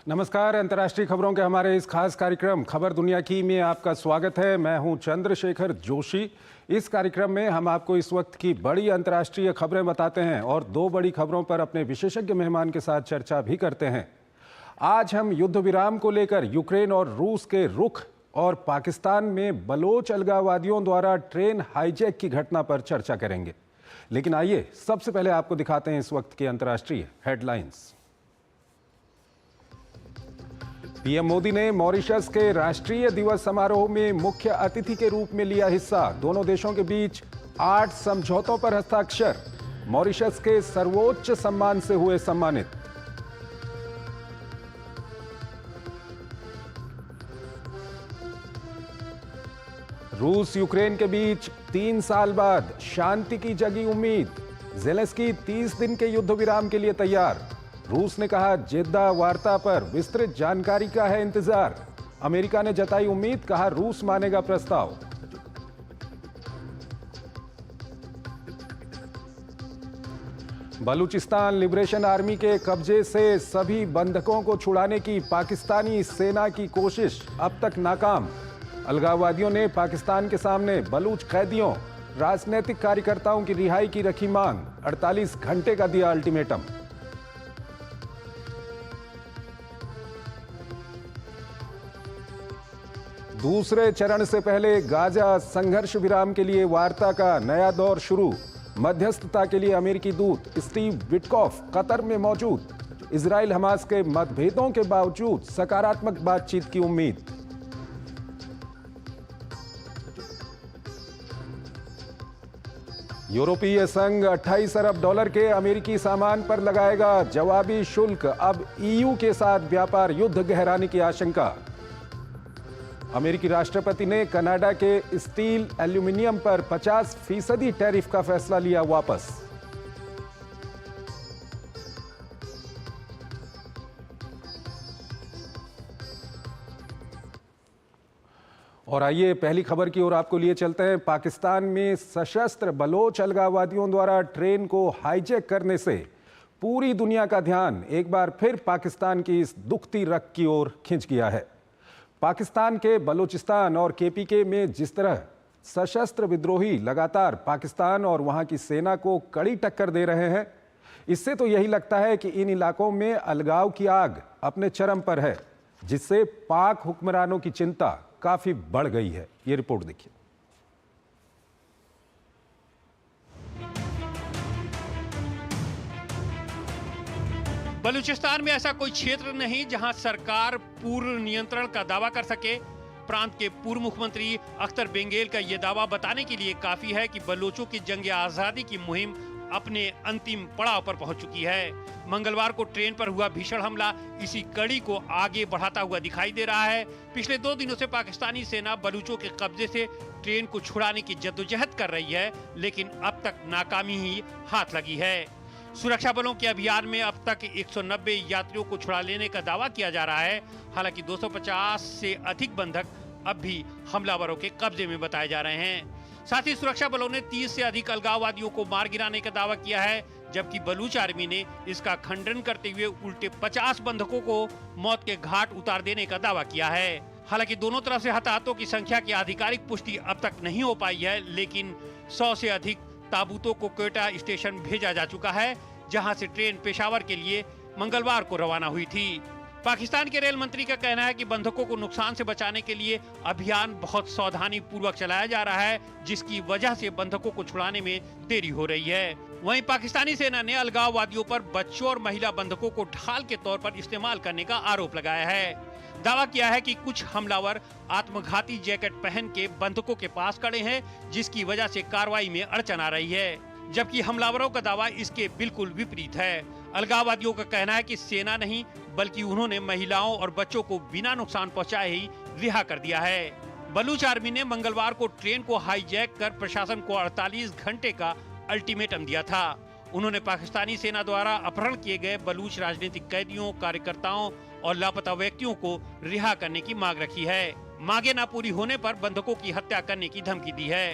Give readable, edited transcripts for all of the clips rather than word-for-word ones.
नमस्कार। अंतर्राष्ट्रीय खबरों के हमारे इस खास कार्यक्रम खबर दुनिया की में आपका स्वागत है। मैं हूं चंद्रशेखर जोशी। इस कार्यक्रम में हम आपको इस वक्त की बड़ी अंतर्राष्ट्रीय खबरें बताते हैं और दो बड़ी खबरों पर अपने विशेषज्ञ मेहमान के साथ चर्चा भी करते हैं। आज हम युद्ध विराम को लेकर यूक्रेन और रूस के रुख और पाकिस्तान में बलोच अलगाववादियों द्वारा ट्रेन हाईजैक की घटना पर चर्चा करेंगे। लेकिन आइए सबसे पहले आपको दिखाते हैं इस वक्त की अंतर्राष्ट्रीय हेडलाइंस। पीएम मोदी ने मॉरिशस के राष्ट्रीय दिवस समारोह में मुख्य अतिथि के रूप में लिया हिस्सा। दोनों देशों के बीच 8 समझौतों पर हस्ताक्षर। मॉरिशस के सर्वोच्च सम्मान से हुए सम्मानित। रूस यूक्रेन के बीच 3 साल बाद शांति की जगी उम्मीद। ज़ेलेंस्की 30 दिन के युद्ध विराम के लिए तैयार। रूस ने कहा जेद्दा वार्ता पर विस्तृत जानकारी का है इंतजार। अमेरिका ने जताई उम्मीद, कहा रूस मानेगा प्रस्ताव। बलूचिस्तान लिबरेशन आर्मी के कब्जे से सभी बंधकों को छुड़ाने की पाकिस्तानी सेना की कोशिश अब तक नाकाम। अलगाववादियों ने पाकिस्तान के सामने बलूच कैदियों, राजनीतिक कार्यकर्ताओं की रिहाई की रखी मांग। 48 घंटे का दिया अल्टीमेटम। दूसरे चरण से पहले गाजा संघर्ष विराम के लिए वार्ता का नया दौर शुरू। मध्यस्थता के लिए अमेरिकी दूत स्टीव विटकॉफ कतर में मौजूद। इजराइल हमास के मतभेदों के बावजूद सकारात्मक बातचीत की उम्मीद। यूरोपीय संघ 28 अरब डॉलर के अमेरिकी सामान पर लगाएगा जवाबी शुल्क। अब ईयू के साथ व्यापार युद्ध गहराने की आशंका। अमेरिकी राष्ट्रपति ने कनाडा के स्टील एल्यूमिनियम पर 50% टैरिफ का फैसला लिया वापस। और आइए पहली खबर की ओर आपको लिए चलते हैं। पाकिस्तान में सशस्त्र बलोच अलगाववादियों द्वारा ट्रेन को हाईजैक करने से पूरी दुनिया का ध्यान एक बार फिर पाकिस्तान की इस दुखती रग की ओर खिंच गया है। पाकिस्तान के बलूचिस्तान और केपीके में जिस तरह सशस्त्र विद्रोही लगातार पाकिस्तान और वहां की सेना को कड़ी टक्कर दे रहे हैं, इससे तो यही लगता है कि इन इलाकों में अलगाव की आग अपने चरम पर है, जिससे पाक हुक्मरानों की चिंता काफी बढ़ गई है। ये रिपोर्ट देखिए। बलूचिस्तान में ऐसा कोई क्षेत्र नहीं जहां सरकार पूर्ण नियंत्रण का दावा कर सके। प्रांत के पूर्व मुख्यमंत्री अख्तर बेंगेल का यह दावा बताने के लिए काफी है कि बलोचों की जंग आजादी की मुहिम अपने अंतिम पड़ाव पर पहुंच चुकी है। मंगलवार को ट्रेन पर हुआ भीषण हमला इसी कड़ी को आगे बढ़ाता हुआ दिखाई दे रहा है। पिछले 2 दिनों से पाकिस्तानी सेना बलूचों के कब्जे से ट्रेन को छुड़ाने की जद्दोजहद कर रही है, लेकिन अब तक नाकामी ही हाथ लगी है। सुरक्षा बलों के अभियान में अब तक 190 यात्रियों को छुड़ा लेने का दावा किया जा रहा है। हालांकि 250 से अधिक बंधक अब भी हमलावरों के कब्जे में बताए जा रहे हैं। साथ ही सुरक्षा बलों ने 30 से अधिक अलगाववादियों को मार गिराने का दावा किया है, जबकि बलूच आर्मी ने इसका खंडन करते हुए उल्टे 50 बंधकों को मौत के घाट उतार देने का दावा किया है। हालांकि दोनों तरफ से हताहतों की संख्या की आधिकारिक पुष्टि अब तक नहीं हो पाई है, लेकिन 100 से अधिक ताबूतों को क्वेटा स्टेशन भेजा जा चुका है, जहां से ट्रेन पेशावर के लिए मंगलवार को रवाना हुई थी। पाकिस्तान के रेल मंत्री का कहना है कि बंधकों को नुकसान से बचाने के लिए अभियान बहुत सावधानी पूर्वक चलाया जा रहा है, जिसकी वजह से बंधकों को छुड़ाने में देरी हो रही है। वहीं पाकिस्तानी सेना ने अलगाववादियों पर बच्चों और महिला बंधकों को ढाल के तौर पर इस्तेमाल करने का आरोप लगाया है। दावा किया है कि कुछ हमलावर आत्मघाती जैकेट पहन के बंधकों के पास खड़े हैं, जिसकी वजह से कार्रवाई में अड़चन आ रही है, जबकि हमलावरों का दावा इसके बिल्कुल विपरीत है। अलगाववादियों का कहना है कि सेना नहीं बल्कि उन्होंने महिलाओं और बच्चों को बिना नुकसान पहुंचाए ही रिहा कर दिया है। बलूच आर्मी ने मंगलवार को ट्रेन को हाईजैक कर प्रशासन को 48 घंटे का अल्टीमेटम दिया था। उन्होंने पाकिस्तानी सेना द्वारा अपहरण किए गए बलूच राजनीतिक कैदियों, कार्यकर्ताओं और लापता व्यक्तियों को रिहा करने की मांग रखी है। मांगे न पूरी होने पर बंधकों की हत्या करने की धमकी दी है।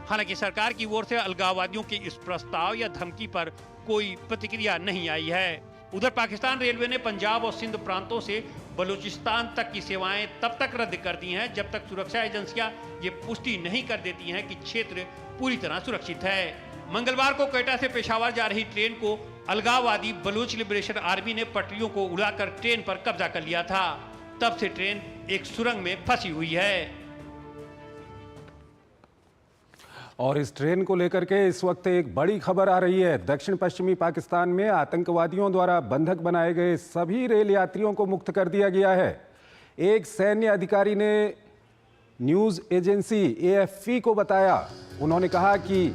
हालांकि सरकार की ओर से अलगाववादियों के इस प्रस्ताव या धमकी पर कोई प्रतिक्रिया नहीं आई है। उधर पाकिस्तान रेलवे ने पंजाब और सिंध प्रांतों से बलूचिस्तान तक की सेवाएं तब तक रद्द कर दी हैं जब तक सुरक्षा एजेंसियां ये पुष्टि नहीं कर देती हैं कि क्षेत्र पूरी तरह सुरक्षित है। मंगलवार को क्वेटा से पेशावर जा रही ट्रेन को अलगाववादी बलूच लिबरेशन आर्मी ने पटरियों को उड़ाकर ट्रेन पर कब्जा कर लिया था। तब से ट्रेन एक सुरंग में फंसी हुई है। और इस ट्रेन को लेकर के इस वक्त एक बड़ी खबर आ रही है। दक्षिण पश्चिमी पाकिस्तान में आतंकवादियों द्वारा बंधक बनाए गए सभी रेल यात्रियों को मुक्त कर दिया गया है। एक सैन्य अधिकारी ने न्यूज़ एजेंसी AFP को बताया, उन्होंने कहा कि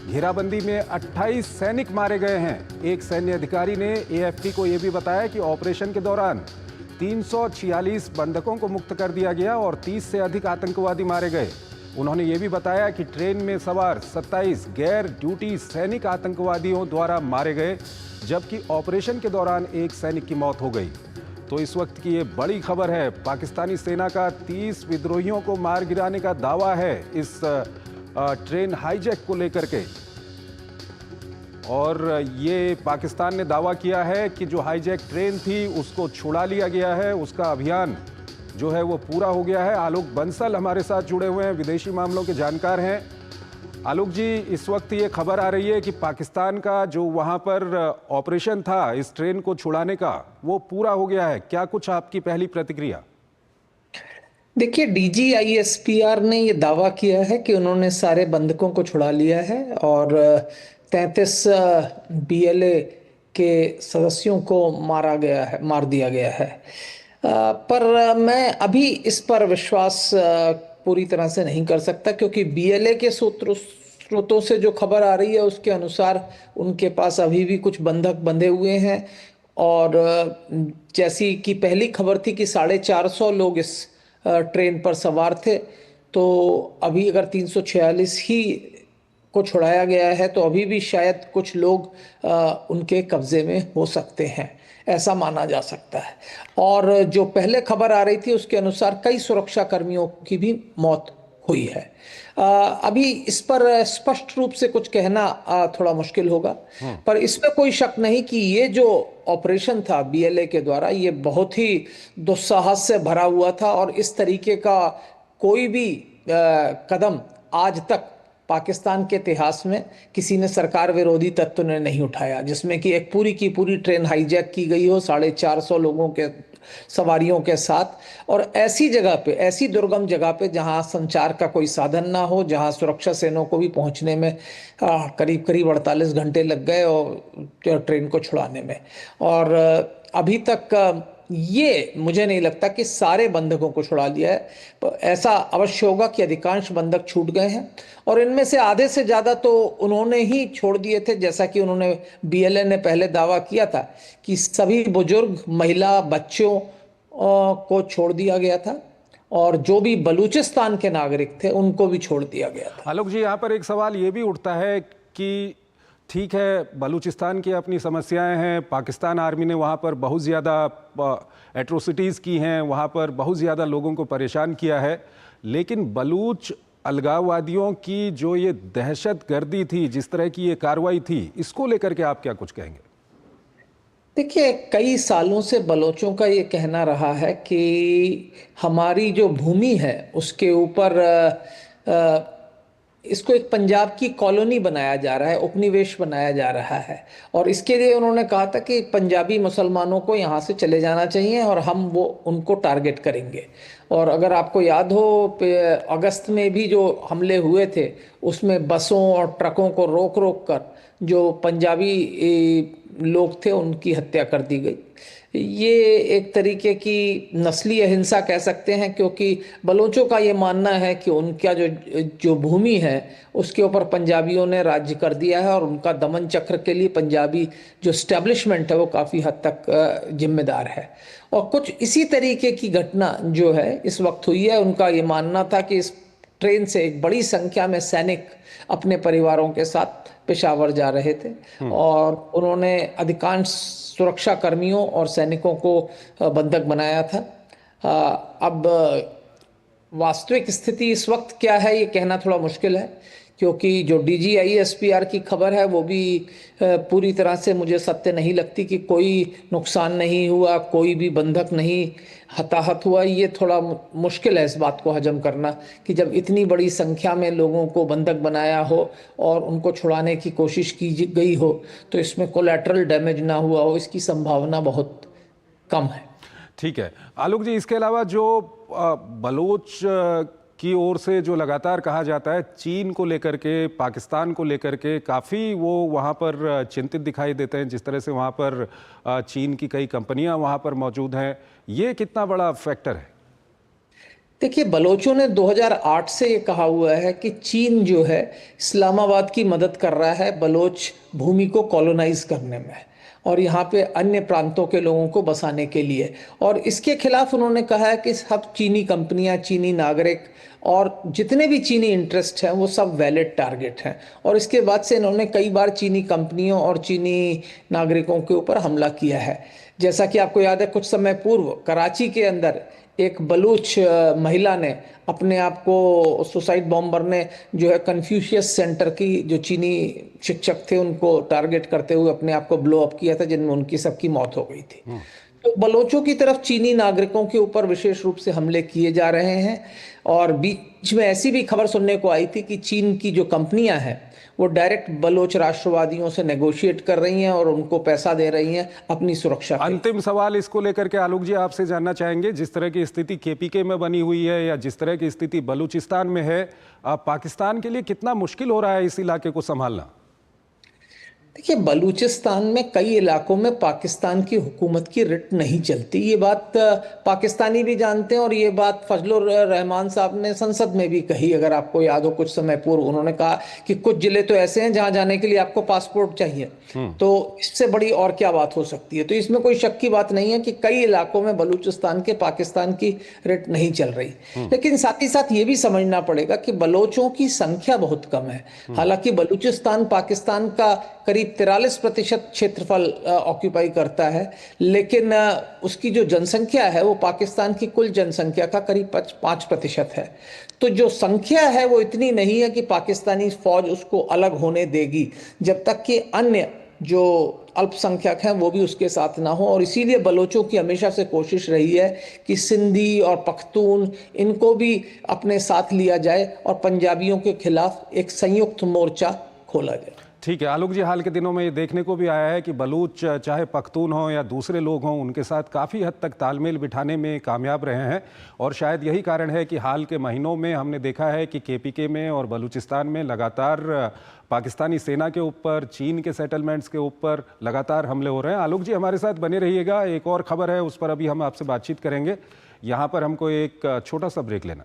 घेराबंदी में 28 सैनिक मारे गए हैं। एक सैन्य अधिकारी ने AFP को यह भी बताया कि ऑपरेशन के दौरान 346 बंधकों को मुक्त कर दिया गया और 30 से अधिक आतंकवादी मारे गए। उन्होंने ये भी बताया कि ट्रेन में सवार 27 गैर ड्यूटी सैनिक आतंकवादियों द्वारा मारे गए, जबकि ऑपरेशन के दौरान एक सैनिक की मौत हो गई। तो इस वक्त की ये बड़ी खबर है। पाकिस्तानी सेना का 30 विद्रोहियों को मार गिराने का दावा है इस ट्रेन हाईजैक को लेकर के। और ये पाकिस्तान ने दावा किया है कि जो हाईजैक ट्रेन थी उसको छुड़ा लिया गया है, उसका अभियान जो है वो पूरा हो गया है। आलोक बंसल हमारे साथ जुड़े हुए हैं, विदेशी मामलों के जानकार हैं। आलोक जी, इस वक्त ये खबर आ रही है कि पाकिस्तान का जो वहां पर ऑपरेशन था इस ट्रेन को छुड़ाने का, वो पूरा हो गया है। क्या कुछ आपकी पहली प्रतिक्रिया? देखिए, DGISPR ने ये दावा किया है कि उन्होंने सारे बंधकों को छुड़ा लिया है और 33 BLA के सदस्यों को मार दिया गया है। पर मैं अभी इस पर विश्वास पूरी तरह से नहीं कर सकता, क्योंकि BLA के स्रोतों से जो खबर आ रही है उसके अनुसार उनके पास अभी भी कुछ बंधक बंधे हुए हैं। और जैसी कि पहली खबर थी कि 450 लोग इस ट्रेन पर सवार थे, तो अभी अगर 346 ही को छुड़ाया गया है तो अभी भी शायद कुछ लोग उनके कब्जे में हो सकते हैं, ऐसा माना जा सकता है। और जो पहले खबर आ रही थी उसके अनुसार कई सुरक्षा कर्मियों की भी मौत हुई है। अभी इस पर स्पष्ट रूप से कुछ कहना थोड़ा मुश्किल होगा, पर इसमें कोई शक नहीं कि ये जो ऑपरेशन था BLA के द्वारा, ये बहुत ही दुस्साहस से भरा हुआ था और इस तरीके का कोई भी कदम आज तक पाकिस्तान के इतिहास में किसी ने सरकार विरोधी तत्व ने नहीं उठाया, जिसमें कि एक पूरी की पूरी ट्रेन हाईजैक की गई हो 450 लोगों के सवारियों के साथ, और ऐसी जगह पे, ऐसी दुर्गम जगह पे जहां संचार का कोई साधन ना हो, जहां सुरक्षा सेनाओं को भी पहुंचने में करीब 48 घंटे लग गए और ट्रेन को छुड़ाने में। और अभी तक ये मुझे नहीं लगता कि सारे बंधकों को छुड़ा लिया है। ऐसा अवश्य होगा कि अधिकांश बंधक छूट गए हैं और इनमें से आधे से ज़्यादा तो उन्होंने ही छोड़ दिए थे, जैसा कि उन्होंने BLA ने पहले दावा किया था कि सभी बुजुर्ग, महिला, बच्चों को छोड़ दिया गया था और जो भी बलूचिस्तान के नागरिक थे उनको भी छोड़ दिया गया था। आलोक जी, यहाँ पर एक सवाल ये भी उठता है कि ठीक है, बलूचिस्तान की अपनी समस्याएं हैं, पाकिस्तान आर्मी ने वहाँ पर बहुत ज़्यादा एट्रोसिटीज़ की हैं, वहाँ पर बहुत ज़्यादा लोगों को परेशान किया है, लेकिन बलूच अलगाववादियों की जो ये दहशतगर्दी थी, जिस तरह की ये कार्रवाई थी, इसको लेकर के आप क्या कुछ कहेंगे? देखिए, कई सालों से बलोचों का ये कहना रहा है कि हमारी जो भूमि है उसके ऊपर इसको एक पंजाब की कॉलोनी बनाया जा रहा है, उपनिवेश बनाया जा रहा है, और इसके लिए उन्होंने कहा था कि पंजाबी मुसलमानों को यहाँ से चले जाना चाहिए और हम वो उनको टारगेट करेंगे। और अगर आपको याद हो, अगस्त में भी जो हमले हुए थे उसमें बसों और ट्रकों को रोक रोक कर जो पंजाबी लोग थे उनकी हत्या कर दी गई। ये एक तरीके की नस्ली अहिंसा कह सकते हैं, क्योंकि बलोचों का ये मानना है कि उनका जो भूमि है उसके ऊपर पंजाबियों ने राज्य कर दिया है और उनका दमन चक्र के लिए पंजाबी जो एस्टेब्लिशमेंट है वो काफ़ी हद तक जिम्मेदार है। और कुछ इसी तरीके की घटना जो है इस वक्त हुई है। उनका ये मानना था कि इस ट्रेन से एक बड़ी संख्या में सैनिक अपने परिवारों के साथ पेशावर जा रहे थे और उन्होंने अधिकांश सुरक्षा कर्मियों और सैनिकों को बंधक बनाया था। अब वास्तविक स्थिति इस वक्त क्या है ये कहना थोड़ा मुश्किल है, क्योंकि जो DGISPR की खबर है वो भी पूरी तरह से मुझे सत्य नहीं लगती कि कोई नुकसान नहीं हुआ, कोई भी बंधक नहीं हताहत हुआ। ये थोड़ा मुश्किल है इस बात को हजम करना कि जब इतनी बड़ी संख्या में लोगों को बंधक बनाया हो और उनको छुड़ाने की कोशिश की गई हो तो इसमें कोलैटरल डैमेज ना हुआ हो, इसकी संभावना बहुत कम है। ठीक है आलोक जी, इसके अलावा जो बलोच की ओर से जो लगातार कहा जाता है चीन को लेकर के, पाकिस्तान को लेकर के, काफ़ी वो वहाँ पर चिंतित दिखाई देते हैं, जिस तरह से वहाँ पर चीन की कई कंपनियाँ वहाँ पर मौजूद हैं, ये कितना बड़ा फैक्टर है? देखिए, बलोचों ने 2008 से ये कहा हुआ है कि चीन जो है इस्लामाबाद की मदद कर रहा है बलोच भूमि को कॉलोनाइज करने में और यहाँ पे अन्य प्रांतों के लोगों को बसाने के लिए। और इसके खिलाफ उन्होंने कहा है कि सब चीनी कंपनियां, चीनी नागरिक और जितने भी चीनी इंटरेस्ट हैं वो सब वैलिड टारगेट हैं। और इसके बाद से इन्होंने कई बार चीनी कंपनियों और चीनी नागरिकों के ऊपर हमला किया है। जैसा कि आपको याद है, कुछ समय पूर्व कराची के अंदर एक बलूच महिला ने अपने आप को, सुसाइड बॉम्बर ने जो है कन्फ्यूशियस सेंटर की जो चीनी शिक्षक थे उनको टारगेट करते हुए अपने आप को ब्लो अप किया था, जिनमें उनकी सबकी मौत हो गई थी। तो बलोचों की तरफ चीनी नागरिकों के ऊपर विशेष रूप से हमले किए जा रहे हैं। और बीच में ऐसी भी खबर सुनने को आई थी कि चीन की जो कंपनियां हैं वो डायरेक्ट बलोच राष्ट्रवादियों से नेगोशिएट कर रही हैं और उनको पैसा दे रही हैं अपनी सुरक्षा के। अंतिम सवाल इसको लेकर के आलोक जी आपसे जानना चाहेंगे, जिस तरह की स्थिति KPK में बनी हुई है या जिस तरह की स्थिति बलूचिस्तान में है, पाकिस्तान के लिए कितना मुश्किल हो रहा है इस इलाके को संभालना? देखिए, बलूचिस्तान में कई इलाकों में पाकिस्तान की हुकूमत की रिट नहीं चलती। ये बात पाकिस्तानी भी जानते हैं और ये बात फजलुर रहमान साहब ने संसद में भी कही। अगर आपको याद हो, कुछ समय पूर्व उन्होंने कहा कि कुछ जिले तो ऐसे हैं जहां जाने के लिए आपको पासपोर्ट चाहिए, तो इससे बड़ी और क्या बात हो सकती है। तो इसमें कोई शक की बात नहीं है कि कई इलाकों में बलूचिस्तान के पाकिस्तान की रिट नहीं चल रही। लेकिन साथ ही साथ ये भी समझना पड़ेगा कि बलोचों की संख्या बहुत कम है। हालांकि बलूचिस्तान पाकिस्तान का करीब 43% क्षेत्रफल ऑक्यूपाई करता है, लेकिन उसकी जो जनसंख्या है वो पाकिस्तान की कुल जनसंख्या का करीब 5% है। तो जो संख्या है वो इतनी नहीं है कि पाकिस्तानी फौज उसको अलग होने देगी जब तक कि अन्य जो अल्पसंख्यक हैं वो भी उसके साथ ना हो। और इसीलिए बलोचों की हमेशा से कोशिश रही है कि सिंधी और पख्तून इनको भी अपने साथ लिया जाए और पंजाबियों के खिलाफ एक संयुक्त मोर्चा खोला जाए। ठीक है आलोक जी, हाल के दिनों में ये देखने को भी आया है कि बलूच चाहे पख्तून हों या दूसरे लोग हों, उनके साथ काफ़ी हद तक तालमेल बिठाने में कामयाब रहे हैं। और शायद यही कारण है कि हाल के महीनों में हमने देखा है कि KPK में और बलूचिस्तान में लगातार पाकिस्तानी सेना के ऊपर, चीन के सेटलमेंट्स के ऊपर लगातार हमले हो रहे हैं। आलोक जी हमारे साथ बने रहिएगा, एक और खबर है उस पर अभी हम आपसे बातचीत करेंगे। यहाँ पर हमको एक छोटा सा ब्रेक लेना।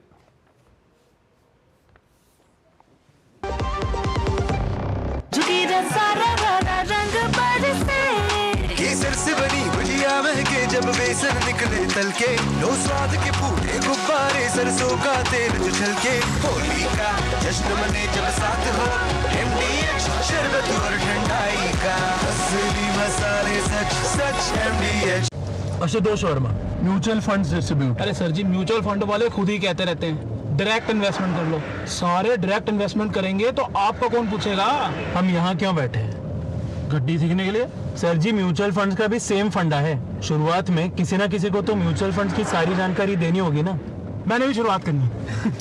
केसर से बनी भुजिया महके जब बेसन निकले तल के, लो स्वाद के पूरे गुब्बारे सरसों का तेल जो छलके, होली का जश्न मने जब साथ हो MDH शरबत और ठंडाई का, असली मसाले सच सच MDH। Ashutosh Verma, mutual funds distribute. अरे सर जी, म्यूचुअल फंड वाले खुद ही कहते रहते हैं डायरेक्ट इन्वेस्टमेंट कर लो। सारे डायरेक्ट इन्वेस्टमेंट करेंगे तो आपका कौन पूछेगा? हम यहाँ क्यों बैठे हैं? गड्डी सीखने के लिए? सर जी, म्यूचुअल फंड्स का भी सेम फंडा है। शुरुआत में किसी ना किसी को तो म्यूचुअल फंड्स की सारी जानकारी देनी होगी ना। मैंने भी शुरुआत करनी।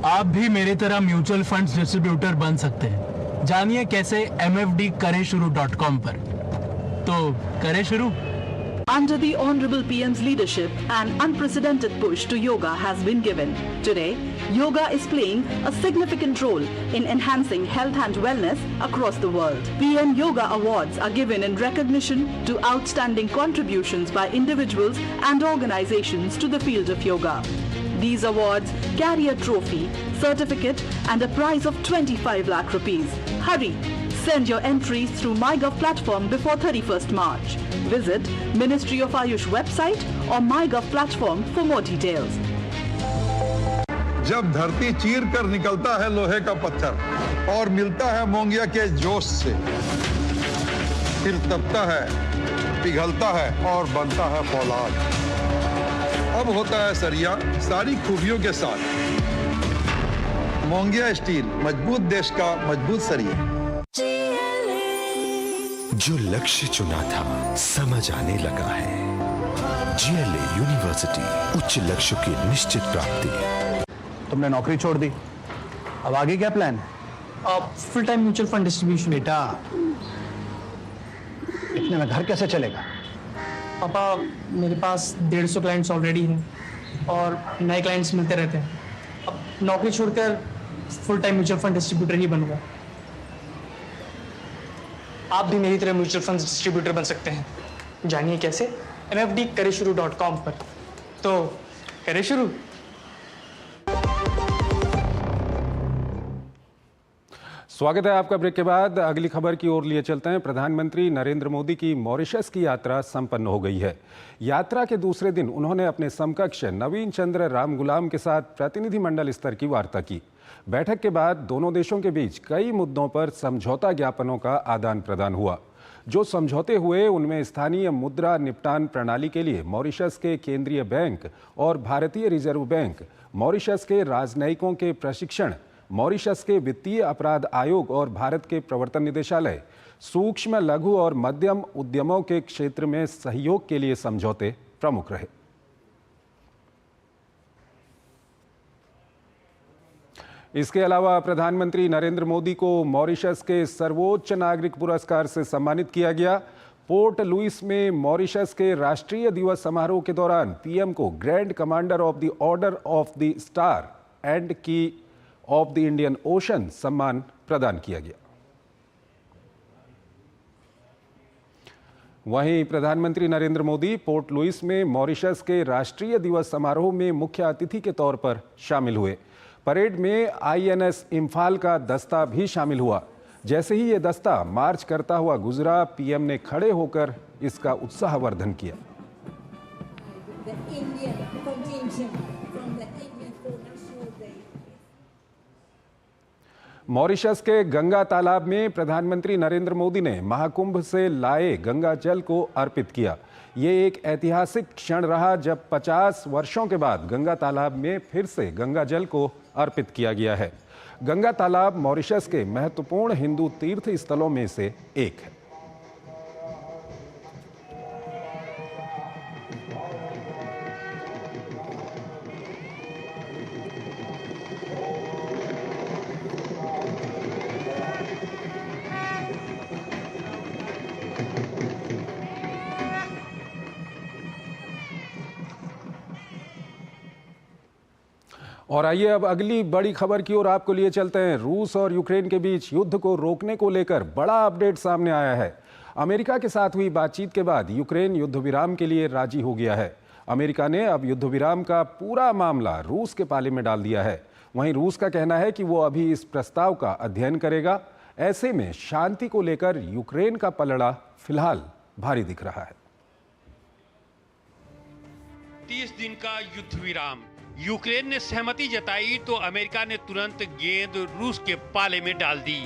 आप भी मेरी तरह म्यूचुअल फंड्स डिस्ट्रीब्यूटर बन सकते हैं। जानिए कैसे mfdkaresshuru.com पर। तो करें शुरू। Under the Honorable PM's leadership, an unprecedented push to yoga has been given. Today, yoga is playing a significant role in enhancing health and wellness across the world. PM Yoga Awards are given in recognition to outstanding contributions by individuals and organizations to the field of yoga. These awards carry a trophy, certificate and a prize of 25 lakh rupees. Hurry! Send your entries through MyGov platform before 31st March. Visit Ministry of Ayush website or MyGov platform for more details. जब धरती चीर कर निकलता है लोहे का पत्थर और मिलता है मोंगिया के जोश से, फिर तपता है, पिघलता है और बनता है फौलाद। अब होता है सरिया सारी खूबियों के साथ, मोंगिया स्टील, मजबूत देश का मजबूत सरिया। जो लक्ष्य चुना था समझ आने लगा है। GLA यूनिवर्सिटी, उच्च लक्ष्य की निश्चित प्राप्ति। तुमने नौकरी छोड़ दी, अब आगे क्या प्लान है? Full time mutual fund distribution. बेटा, इतने में घर कैसे चलेगा? पापा, मेरे पास 150 क्लाइंट्स ऑलरेडी हैं और नए क्लाइंट्स मिलते रहते हैं। अब नौकरी छोड़कर full time mutual fund distributor ही बनूंगा। आप भी मेरी तरह म्यूचुअल फंड डिस्ट्रीब्यूटर बन सकते हैं। जानिए कैसे? mfdkareshuru.com पर। तो करें शुरू। स्वागत है आपका। ब्रेक के बाद अगली खबर की ओर लिए चलते हैं। प्रधानमंत्री नरेंद्र मोदी की मॉरिशस की यात्रा संपन्न हो गई है। यात्रा के दूसरे दिन उन्होंने अपने समकक्ष नवीन चंद्र रामगुलाम के साथ प्रतिनिधिमंडल स्तर की वार्ता की। बैठक के बाद दोनों देशों के बीच कई मुद्दों पर समझौता ज्ञापनों का आदान प्रदान हुआ। जो समझौते हुए उनमें स्थानीय मुद्रा निपटान प्रणाली के लिए मॉरिशस के केंद्रीय बैंक और भारतीय रिजर्व बैंक, मॉरिशस के राजनयिकों के प्रशिक्षण, मॉरिशस के वित्तीय अपराध आयोग और भारत के प्रवर्तन निदेशालय, सूक्ष्म लघु और मध्यम उद्यमों के क्षेत्र में सहयोग के लिए समझौते प्रमुख रहे। इसके अलावा प्रधानमंत्री नरेंद्र मोदी को मॉरिशस के सर्वोच्च नागरिक पुरस्कार से सम्मानित किया गया। पोर्ट लुइस में मॉरिशस के राष्ट्रीय दिवस समारोह के दौरान पीएम को grand commander of the order of the star and की ऑफ द इंडियन ओशन सम्मान प्रदान किया गया। वहीं प्रधानमंत्री नरेंद्र मोदी पोर्ट लुइस में मॉरिशस के राष्ट्रीय दिवस समारोह में मुख्य अतिथि के तौर पर शामिल हुए। परेड में INS इम्फाल का दस्ता भी शामिल हुआ। जैसे ही ये दस्ता मार्च करता हुआ गुजरा, पीएम ने खड़े होकर इसका उत्साहवर्धन किया। मॉरिशस के गंगा तालाब में प्रधानमंत्री नरेंद्र मोदी ने महाकुंभ से लाए गंगा जल को अर्पित किया। ये एक ऐतिहासिक क्षण रहा जब 50 वर्षों के बाद गंगा तालाब में फिर से गंगा जल को अर्पित किया गया है। गंगा तालाब मॉरिशस के महत्वपूर्ण हिंदू तीर्थ स्थलों में से एक है। और आइए अब अगली बड़ी खबर की ओर आपको लिए चलते हैं। रूस और यूक्रेन के बीच युद्ध को रोकने को लेकर बड़ा अपडेट सामने आया है। अमेरिका के साथ हुई बातचीत के बाद यूक्रेन युद्ध विराम के लिए राजी हो गया है। अमेरिका ने अब युद्ध विराम का पूरा मामला रूस के पाले में डाल दिया है। वहीं रूस का कहना है कि वो अभी इस प्रस्ताव का अध्ययन करेगा। ऐसे में शांति को लेकर यूक्रेन का पलड़ा फिलहाल भारी दिख रहा है। 30 दिन का युद्ध विराम, यूक्रेन ने सहमति जताई तो अमेरिका ने तुरंत गेंद रूस के पाले में डाल दी।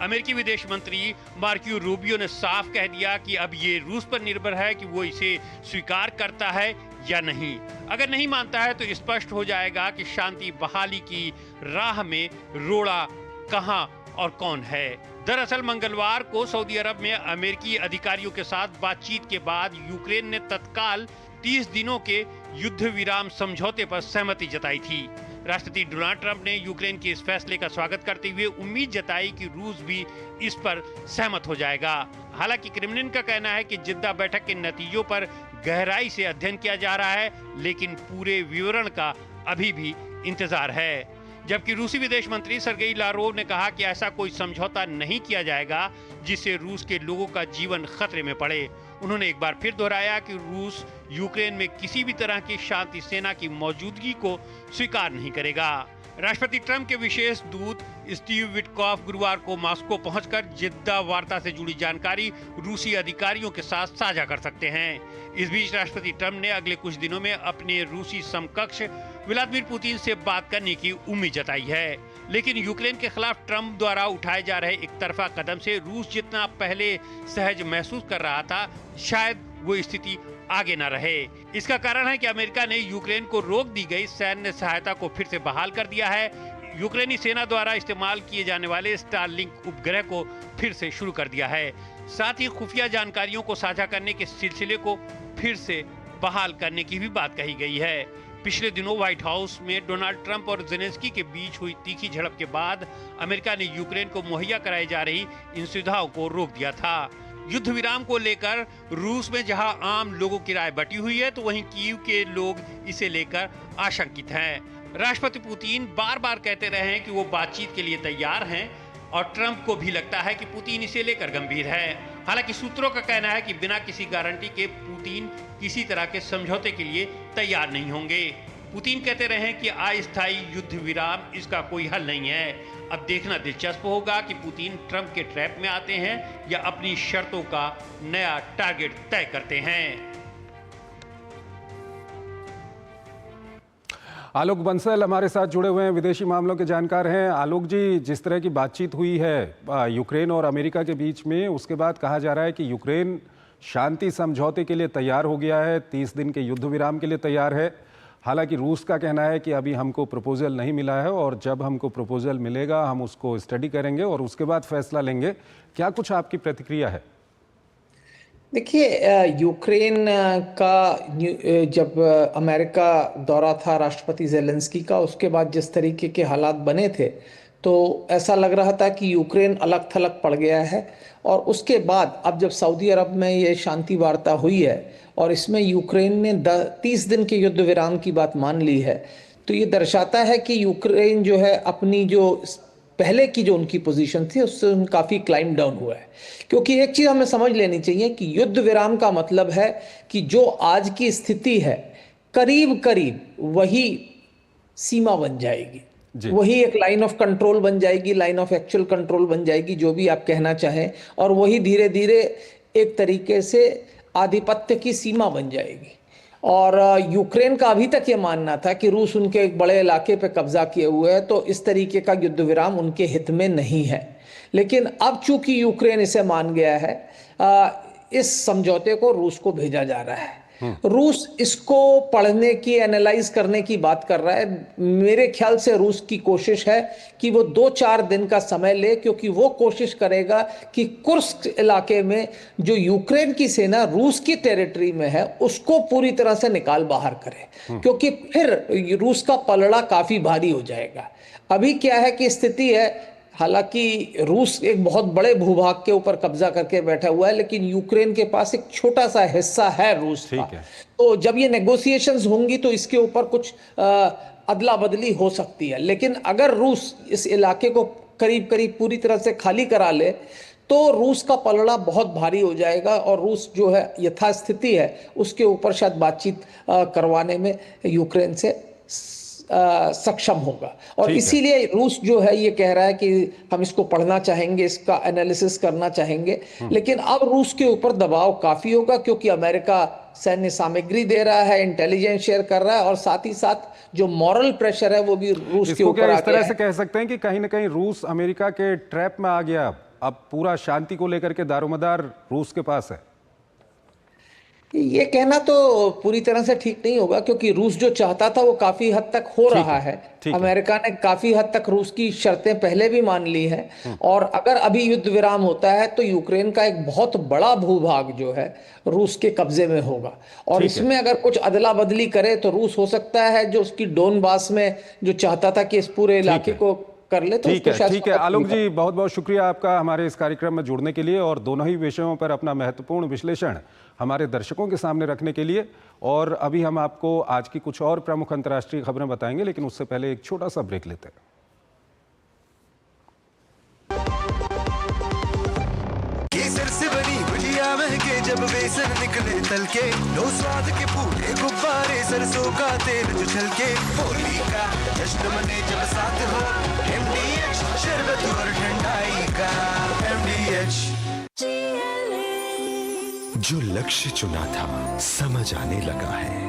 अमेरिकी विदेश मंत्री मार्को रूबियो ने साफ कह दिया कि अब ये रूस पर निर्भर है कि वो इसे स्वीकार करता है या नहीं। अगर नहीं मानता है तो स्पष्ट हो जाएगा कि शांति बहाली की राह में रोड़ा कहां और कौन है। दरअसल मंगलवार को सऊदी अरब में अमेरिकी अधिकारियों के साथ बातचीत के बाद यूक्रेन ने तत्काल 30 दिनों के युद्ध विराम समझौते पर सहमति जताई थी। राष्ट्रपति डोनाल्ड ट्रंप ने यूक्रेन के इस फैसले का स्वागत करते हुए उम्मीद जताई कि रूस भी इस पर सहमत हो जाएगा। हालांकि क्रेमलिन का कहना है कि जिद्दा बैठक के नतीजों पर गहराई से अध्ययन किया जा रहा है, लेकिन पूरे विवरण का अभी भी इंतजार है। जबकि रूसी विदेश मंत्री सर्गेई लारोव ने कहा कि ऐसा कोई समझौता नहीं किया जाएगा जिससे रूस के लोगों का जीवन खतरे में पड़े। उन्होंने एक बार फिर दोहराया कि रूस यूक्रेन में किसी भी तरह की शांति सेना की मौजूदगी को स्वीकार नहीं करेगा। राष्ट्रपति ट्रंप के विशेष दूत स्टीव विटकॉफ गुरुवार को मॉस्को पहुंचकर जिद्दा वार्ता से जुड़ी जानकारी रूसी अधिकारियों के साथ साझा कर सकते हैं। इस बीच राष्ट्रपति ट्रंप ने अगले कुछ दिनों में अपने रूसी समकक्ष व्लादिमीर पुतिन से बात करने की उम्मीद जताई है। लेकिन यूक्रेन के खिलाफ ट्रंप द्वारा उठाए जा रहे एक तरफा कदम से रूस जितना पहले सहज महसूस कर रहा था, शायद वो स्थिति आगे न रहे। इसका कारण है कि अमेरिका ने यूक्रेन को रोक दी गई सैन्य सहायता को फिर से बहाल कर दिया है। यूक्रेनी सेना द्वारा इस्तेमाल किए जाने वाले स्टारलिंक उपग्रह को फिर से शुरू कर दिया है। साथ ही खुफिया जानकारियों को साझा करने के सिलसिले को फिर से बहाल करने की भी बात कही गई है। पिछले दिनों व्हाइट हाउस में डोनाल्ड ट्रंप और ज़ेलेंस्की के बीच हुई तीखी झड़प के बाद अमेरिका ने यूक्रेन को मुहैया कराई जा रही इन सुविधाओं को रोक दिया था। युद्ध विराम को लेकर रूस में जहां आम लोगों की राय बटी हुई है, तो वहीं कीव के लोग इसे लेकर आशंकित हैं। राष्ट्रपति पुतिन बार बार कहते रहे हैं कि वो बातचीत के लिए तैयार हैं और ट्रंप को भी लगता है कि पुतिन इसे लेकर गंभीर है। हालांकि सूत्रों का कहना है कि बिना किसी गारंटी के पुतिन किसी तरह के समझौते के लिए तैयार नहीं होंगे। पुतिन कहते रहे कि अस्थायी युद्ध विराम इसका कोई हल नहीं है। अब देखना दिलचस्प होगा कि पुतिन ट्रंप के ट्रैप में आते हैं या अपनी शर्तों का नया टारगेट तय करते हैं। आलोक बंसल हमारे साथ जुड़े हुए हैं, विदेशी मामलों के जानकार हैं। आलोक जी, जिस तरह की बातचीत हुई है यूक्रेन और अमेरिका के बीच में, उसके बाद कहा जा रहा है कि यूक्रेन शांति समझौते के लिए तैयार हो गया है, 30 दिन के युद्ध विराम के लिए तैयार है। हालांकि रूस का कहना है कि अभी हमको प्रपोजल नहीं मिला है और जब हमको प्रपोजल मिलेगा हम उसको स्टडी करेंगे और उसके बाद फैसला लेंगे। क्या कुछ आपकी प्रतिक्रिया है? देखिए, यूक्रेन का जब अमेरिका दौरा था राष्ट्रपति ज़ेलेंस्की का, उसके बाद जिस तरीके के हालात बने थे तो ऐसा लग रहा था कि यूक्रेन अलग थलग पड़ गया है। और उसके बाद अब जब सऊदी अरब में ये शांति वार्ता हुई है और इसमें यूक्रेन ने 30 दिन के युद्ध विराम की बात मान ली है, तो ये दर्शाता है कि यूक्रेन जो है अपनी जो पहले की जो उनकी पोजीशन थी उससे काफ़ी क्लाइम डाउन हुआ है। क्योंकि एक चीज़ हमें समझ लेनी चाहिए कि युद्ध विराम का मतलब है कि जो आज की स्थिति है करीब करीब वही सीमा बन जाएगी, वही एक लाइन ऑफ कंट्रोल बन जाएगी, लाइन ऑफ एक्चुअल कंट्रोल बन जाएगी, जो भी आप कहना चाहें, और वही धीरे धीरे एक तरीके से आधिपत्य की सीमा बन जाएगी। और यूक्रेन का अभी तक ये मानना था कि रूस उनके एक बड़े इलाके पे कब्जा किए हुए है, तो इस तरीके का युद्ध विराम उनके हित में नहीं है। लेकिन अब चूंकि यूक्रेन इसे मान गया है, इस समझौते को रूस को भेजा जा रहा है। रूस इसको पढ़ने की, एनालाइज करने की बात कर रहा है। मेरे ख्याल से रूस की कोशिश है कि वो 2-4 दिन का समय ले, क्योंकि वो कोशिश करेगा कि कुर्स्क इलाके में जो यूक्रेन की सेना रूस की टेरिटरी में है उसको पूरी तरह से निकाल बाहर करे, क्योंकि फिर रूस का पलड़ा काफी भारी हो जाएगा। अभी क्या है कि स्थिति है, हालांकि रूस एक बहुत बड़े भूभाग के ऊपर कब्जा करके बैठा हुआ है, लेकिन यूक्रेन के पास एक छोटा सा हिस्सा है रूस का। तो जब ये नेगोशिएशंस होंगी तो इसके ऊपर कुछ अदला बदली हो सकती है। लेकिन अगर रूस इस इलाके को करीब करीब पूरी तरह से खाली करा ले तो रूस का पलड़ा बहुत भारी हो जाएगा और रूस जो है यथास्थिति है उसके ऊपर शायद बातचीत करवाने में यूक्रेन से सक्षम होगा। और इसीलिए रूस जो है ये कह रहा है कि हम इसको पढ़ना चाहेंगे, इसका एनालिसिस करना चाहेंगे। लेकिन अब रूस के ऊपर दबाव काफी होगा, क्योंकि अमेरिका सैन्य सामग्री दे रहा है, इंटेलिजेंस शेयर कर रहा है, और साथ ही साथ जो मॉरल प्रेशर है वो भी रूस के ऊपर आ गया है। इस तरह से कह सकते हैं कि कहीं ना कहीं रूस अमेरिका के ट्रैप में आ गया। अब पूरा शांति को लेकर के दारोमदार रूस के पास है। ये कहना तो पूरी तरह से ठीक नहीं होगा, क्योंकि रूस जो चाहता था वो काफी हद तक हो रहा है। अमेरिका ने काफी हद तक रूस की शर्तें पहले भी मान ली हैं, और अगर अभी युद्ध विराम होता है तो यूक्रेन का एक बहुत बड़ा भूभाग जो है रूस के कब्जे में होगा। और इसमें अगर कुछ अदला बदली करे तो रूस हो सकता है जो उसकी डोनबास में जो चाहता था कि इस पूरे इलाके को कर ले, तो ठीक है। आलोक जी, बहुत बहुत शुक्रिया आपका हमारे इस कार्यक्रम में जुड़ने के लिए और दोनों ही विषयों पर अपना महत्वपूर्ण विश्लेषण हमारे दर्शकों के सामने रखने के लिए। और अभी हम आपको आज की कुछ और प्रमुख अंतर्राष्ट्रीय खबरें बताएंगे, लेकिन उससे पहले एक छोटा सा ब्रेक लेते हैं। केसर से बनी गुजिया महके जब बेसन निकले तलके, लो स्वाद के पूरे गुब्बारे सरसों का तेल जो छलके, होली का जश्न मने जब साथ हो, MDH शरबत और ठंडाई का MDH। जो लक्ष्य चुना था समझ आने लगा है।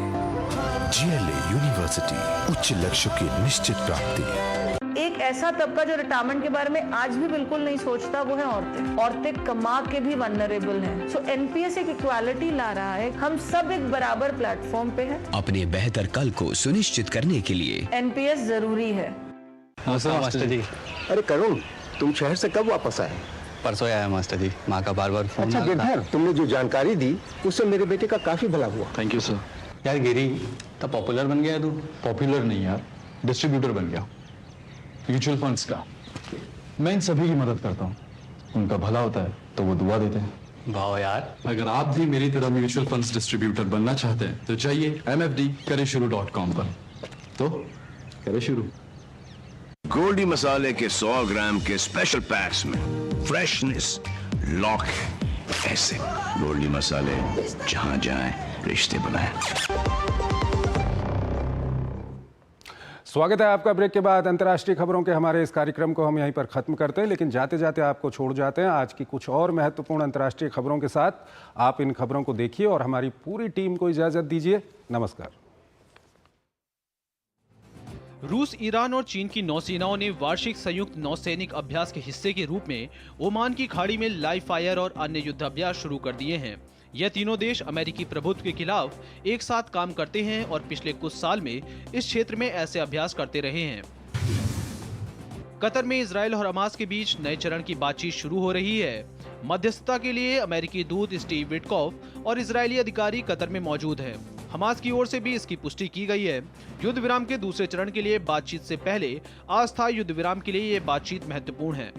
GLA यूनिवर्सिटी, उच्च लक्ष्य की निश्चित प्राप्ति। एक ऐसा तबका जो रिटायरमेंट के बारे में आज भी बिल्कुल नहीं सोचता, वो है औरतें। औरतें कमा के भी वल्नरेबल हैं। सो NPS एक इक्वालिटी ला रहा है, हम सब एक बराबर प्लेटफॉर्म पे हैं। अपने बेहतर कल को सुनिश्चित करने के लिए NPS जरूरी है। नमस्ते मास्टर जी। अरे करुण, तुम शहर से कब वापस आए? परसों आया मास्टर जी, माँ का बार बार फोन अच्छा गिरधर, तुमने जो जानकारी दी उससे मेरे बेटे का काफी भला हुआ। Thank you sir. यार गिरी, तो पॉपुलर बन गया तू। पॉपुलर नहीं यार, डिस्ट्रीब्यूटर बन गया म्यूचुअल फंड्स का। मैं इन सभी की मदद करता हूँ, उनका भला होता है तो वो दुआ देते हैं। वाह यार। अगर आप भी मेरी तरह म्यूचुअल फंड्स डिस्ट्रीब्यूटर बनना चाहते हैं तो चाहिए mfdkareshuru.com पर। तो करें शुरू। गोल्डी मसाले के 100 ग्राम के स्पेशल पैक्स में फ्रेशनेस लॉक है। ऐसे गोल्डी मसाले, जहां जाएं रिश्ते बनाएं। स्वागत है आपका। ब्रेक के बाद अंतर्राष्ट्रीय खबरों के हमारे इस कार्यक्रम को हम यहीं पर खत्म करते हैं, लेकिन जाते जाते आपको छोड़ जाते हैं आज की कुछ और महत्वपूर्ण अंतर्राष्ट्रीय खबरों के साथ। आप इन खबरों को देखिए और हमारी पूरी टीम को इजाजत दीजिए। नमस्कार। रूस, ईरान और चीन की नौसेनाओं ने वार्षिक संयुक्त नौसैनिक अभ्यास के हिस्से के रूप में ओमान की खाड़ी में लाइव फायर और अन्य युद्धाभ्यास शुरू कर दिए हैं। यह तीनों देश अमेरिकी प्रभुत्व के खिलाफ एक साथ काम करते हैं और पिछले कुछ साल में इस क्षेत्र में ऐसे अभ्यास करते रहे हैं। कतर में इजरायल और हमास के बीच नए चरण की बातचीत शुरू हो रही है। मध्यस्थता के लिए अमेरिकी दूत स्टीव विटकॉफ और इजरायली अधिकारी कतर में मौजूद हैं। हमास की ओर से भी इसकी पुष्टि की गई है। युद्ध विराम के दूसरे चरण के लिए बातचीत से पहले अस्थायी युद्ध विराम के लिए ये बातचीत महत्वपूर्ण है।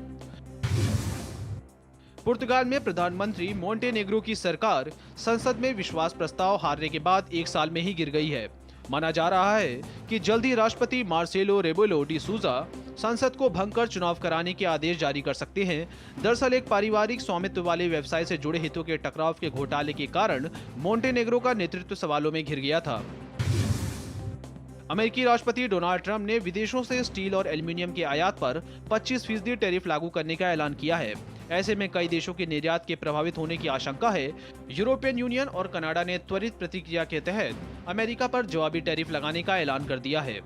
पुर्तगाल में प्रधानमंत्री मोंटेनेग्रो की सरकार संसद में विश्वास प्रस्ताव हारने के बाद एक साल में ही गिर गई है। माना जा रहा है कि जल्द ही राष्ट्रपति मार्सेलो रेबेलो डी सूजा संसद को भंग कर चुनाव कराने के आदेश जारी कर सकते हैं। दरअसल एक पारिवारिक स्वामित्व वाले व्यवसाय से जुड़े हितों के टकराव के घोटाले के कारण मोंटेनेग्रो का नेतृत्व सवालों में घिर गया था। अमेरिकी राष्ट्रपति डोनाल्ड ट्रंप ने विदेशों से स्टील और एल्यूमीनियम के आयात पर 25% टैरिफ लागू करने का ऐलान किया है। ऐसे में कई देशों के निर्यात के प्रभावित होने की आशंका है। यूरोपियन यूनियन और कनाडा ने त्वरित प्रतिक्रिया के तहत अमेरिका पर जवाबी टैरिफ लगाने का ऐलान कर दिया है।